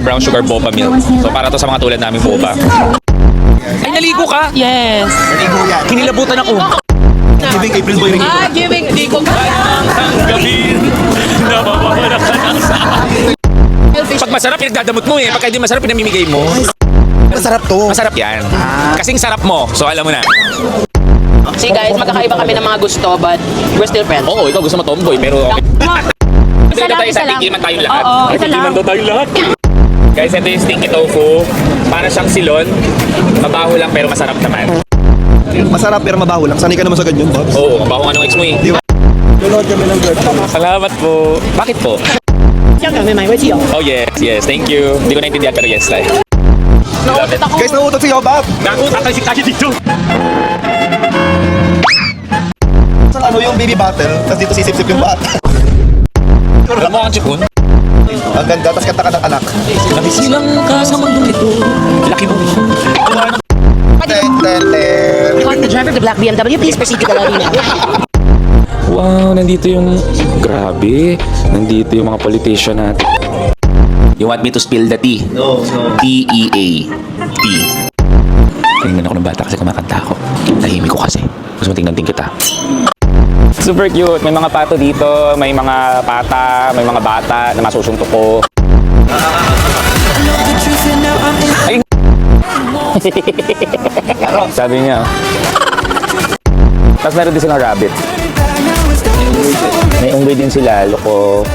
Brown sugar boba milk. So para to sa mga tulad namin boba. Ay, naligo ka? Yes. Kinilabutan ako. Giving April Boy ring. Giving, di ko pa. Ang gabi, namamawala ka ng sa pag masarap, pinagdadamot mo eh. Pagka hindi masarap, pinamimigay mo. Masarap to. Masarap yan. Kasing sarap mo. So alam mo na. See guys, magkakaiba kami ng mga gusto, but we're still friends. Oo, ikaw gusto mo tomboy, pero Isa lang, tayo isa sa lang. tikiman tayong lahat. Oo, isa lang. Tikiman daw tayong lahat. Guys, ito yung stinky tofu. Para siyang silon. Mabaho lang pero masarap naman. Masarap pero mabaho lang. Sanay ka naman sa ganyan, Bobs. Oo, mabaho nga nung ex mo eh. Lulod kami ng girl. Salamat po. Bakit po? Oh yes, thank you. Hindi ko naintindihan pero yes tayo. Love it. Guys, nauutot si Bob. Gago, tatalsik tayo dito. Sa ano yung baby bottle, tapos dito sisip-sip yung bata. Alam mo ang chipon? Ang ganda, tapos kanta ka ng anak. Nabisilang ka sa mundong ito. Laki mo. Ten, ten, ten. Calling the driver of the black BMW, please proceed to the lobby now. Wow, nandito yung... Grabe. Nandito yung mga politician natin. You want me to spill the tea? No. T-E-A. Tea. Tingnan ako ng bata kasi kumakanta ako. Tahimik ko kasi. Gusto mo tingnan kita. Super cute. May mga pato dito. May mga pata. May mga bata na masusuntok ko. Ay! Sabi niya. Tapos meron din silang rabbit. May unggoy din sila. Loko.